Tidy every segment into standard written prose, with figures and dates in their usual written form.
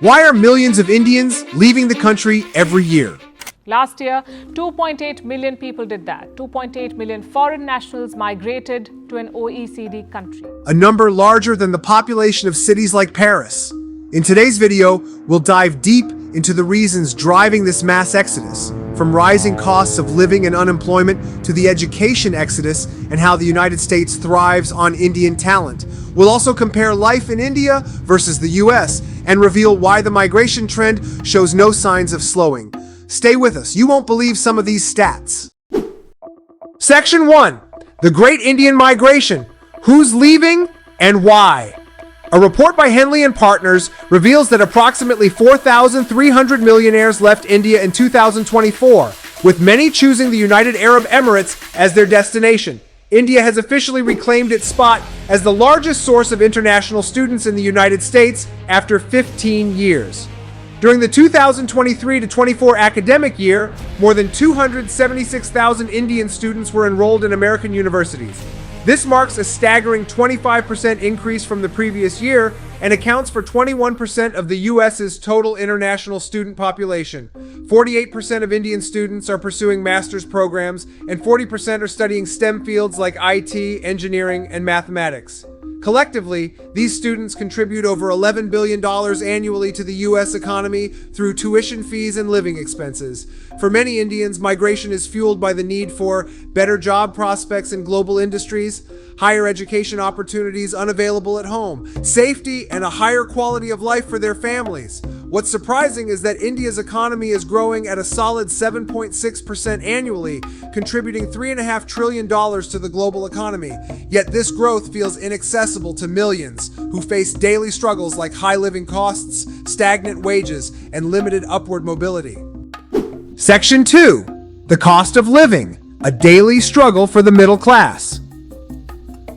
Why are millions of Indians leaving the country every year? Last year, 2.8 million people did that. 2.8 million foreign nationals migrated to an OECD country. A number larger than the population of cities like Paris. In today's video, we'll dive deep into the reasons driving this mass exodus, from rising costs of living and unemployment to the education exodus and how the United States thrives on Indian talent. We'll also compare life in India versus the US and reveal why the migration trend shows no signs of slowing. Stay with us, you won't believe some of these stats. Section 1. The Great Indian Migration. Who's leaving and why? A report by Henley and Partners reveals that approximately 4,300 millionaires left India in 2024, with many choosing the United Arab Emirates as their destination. India has officially reclaimed its spot as the largest source of international students in the United States after 15 years. During the 2023-24 academic year, more than 276,000 Indian students were enrolled in American universities. This marks a staggering 25% increase from the previous year and accounts for 21% of the U.S.'s total international student population. 48% of Indian students are pursuing master's programs, and 40% are studying STEM fields like IT, engineering, and mathematics. Collectively, these students contribute over $11 billion annually to the U.S. economy through tuition fees and living expenses. For many Indians, migration is fueled by the need for better job prospects in global industries, higher education opportunities unavailable at home, safety, and a higher quality of life for their families. What's surprising is that India's economy is growing at a solid 7.6% annually, contributing $3.5 trillion to the global economy. Yet this growth feels inaccessible to millions who face daily struggles like high living costs, stagnant wages, and limited upward mobility. Section 2. The Cost of Living, a daily struggle for the middle class.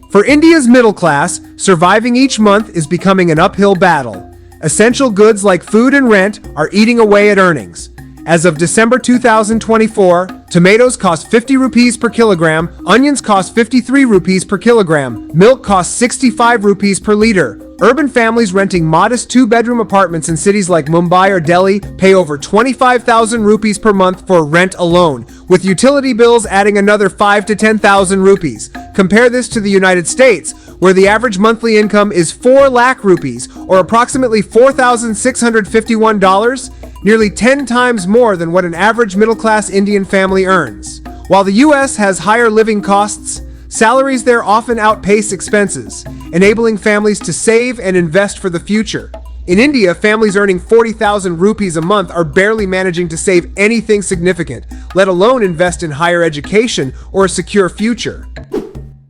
For India's middle class, surviving each month is becoming an uphill battle. Essential goods like food and rent are eating away at earnings. As of December 2024, tomatoes cost 50 rupees per kilogram, onions cost 53 rupees per kilogram, milk costs 65 rupees per liter. Urban families renting modest two-bedroom apartments in cities like Mumbai or Delhi pay over 25,000 rupees per month for rent alone, with utility bills adding another 5 to 10,000 rupees. Compare this to the United States, where the average monthly income is 4 lakh rupees, or approximately $4,651, nearly 10 times more than what an average middle-class Indian family earns. While the US has higher living costs, salaries there often outpace expenses, enabling families to save and invest for the future. In India, families earning 40,000 rupees a month are barely managing to save anything significant, let alone invest in higher education or a secure future.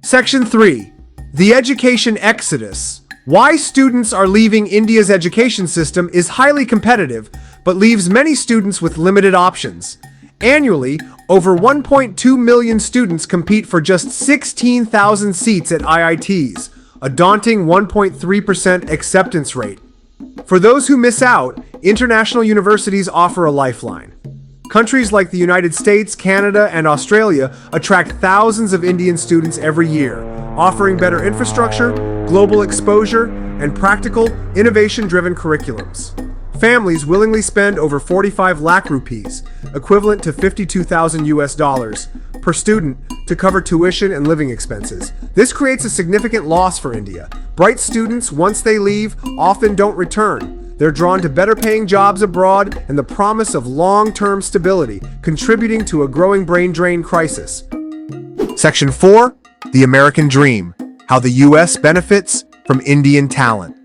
Section 3. The Education Exodus. Why students are leaving India's education system is highly competitive, but leaves many students with limited options. Annually, over 1.2 million students compete for just 16,000 seats at IITs, a daunting 1.3% acceptance rate. For those who miss out, international universities offer a lifeline. Countries like the United States, Canada, and Australia attract thousands of Indian students every year, offering better infrastructure, global exposure, and practical, innovation-driven curriculums. Families willingly spend over 45 lakh rupees, equivalent to 52,000 US dollars, per student to cover tuition and living expenses. This creates a significant loss for India. Bright students, once they leave, often don't return. They're drawn to better paying jobs abroad and the promise of long-term stability, contributing to a growing brain drain crisis. Section 4. The American Dream. How the US benefits from Indian talent.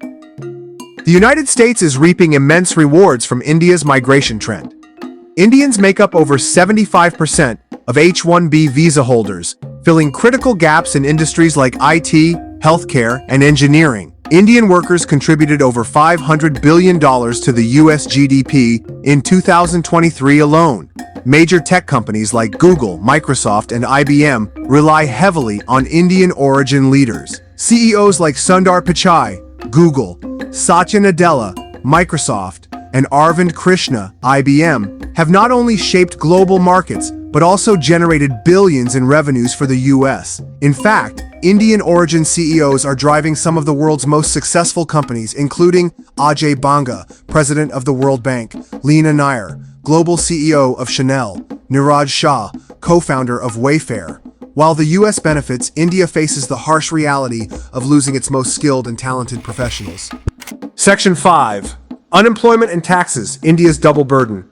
The United States is reaping immense rewards from India's migration trend. Indians make up over 75% of H-1B visa holders, filling critical gaps in industries like IT, healthcare, and engineering. Indian workers contributed over $500 billion to the US GDP in 2023 alone. Major tech companies like Google, Microsoft, and IBM rely heavily on Indian-origin leaders. CEOs like Sundar Pichai, Google, Satya Nadella, Microsoft, and Arvind Krishna, IBM, have not only shaped global markets, but also generated billions in revenues for the US. In fact, Indian origin CEOs are driving some of the world's most successful companies, including Ajay Banga, president of the World Bank, Leena Nair, global CEO of Chanel, Niraj Shah, co-founder of Wayfair. While the US benefits, India faces the harsh reality of losing its most skilled and talented professionals. Section 5. Unemployment and taxes, India's double burden.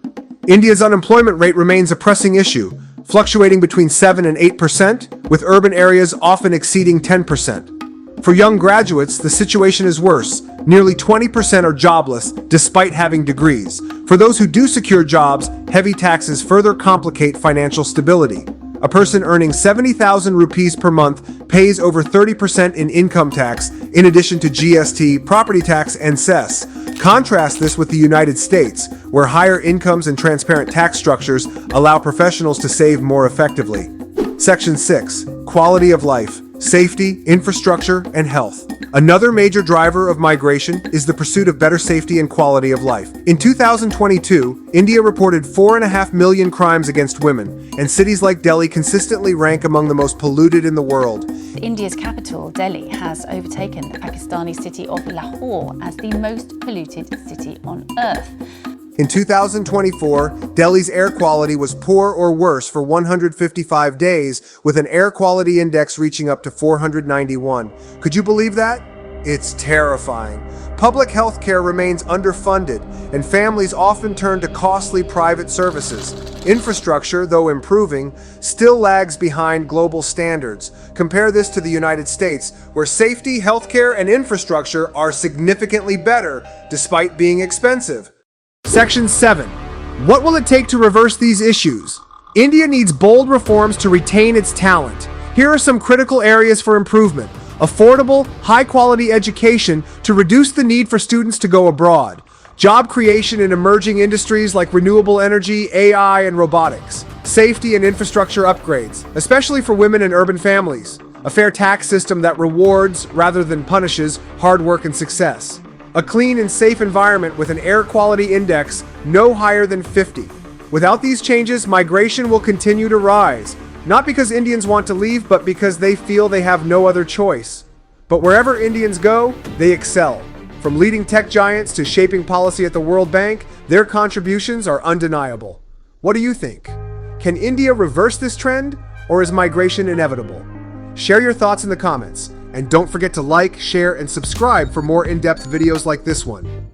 India's unemployment rate remains a pressing issue, fluctuating between 7 and 8%, with urban areas often exceeding 10%. For young graduates, the situation is worse. Nearly 20% are jobless, despite having degrees. For those who do secure jobs, heavy taxes further complicate financial stability. A person earning 70,000 rupees per month pays over 30% in income tax, in addition to GST, property tax, and cess. Contrast this with the United States, where higher incomes and transparent tax structures allow professionals to save more effectively. Section 6. Quality of life, safety, infrastructure, and health. Another major driver of migration is the pursuit of better safety and quality of life. In 2022, India reported 4.5 million crimes against women, and cities like Delhi consistently rank among the most polluted in the world. India's capital, Delhi, has overtaken the Pakistani city of Lahore as the most polluted city on earth. In 2024, Delhi's air quality was poor or worse for 155 days, with an air quality index reaching up to 491. Could you believe that? It's terrifying. Public health care remains underfunded, and families often turn to costly private services. Infrastructure, though improving, still lags behind global standards. Compare this to the United States, where safety, healthcare, and infrastructure are significantly better, despite being expensive. Section 7. What will it take to reverse these issues? India needs bold reforms to retain its talent. Here are some critical areas for improvement. Affordable, high-quality education to reduce the need for students to go abroad. Job creation in emerging industries like renewable energy, AI, and robotics. Safety and infrastructure upgrades, especially for women and urban families. A fair tax system that rewards, rather than punishes, hard work and success. A clean and safe environment with an air quality index no higher than 50. Without these changes, migration will continue to rise. Not because Indians want to leave, but because they feel they have no other choice. But wherever Indians go, they excel. From leading tech giants to shaping policy at the World Bank, their contributions are undeniable. What do you think? Can India reverse this trend, or is migration inevitable? Share your thoughts in the comments. And don't forget to like, share, and subscribe for more in-depth videos like this one.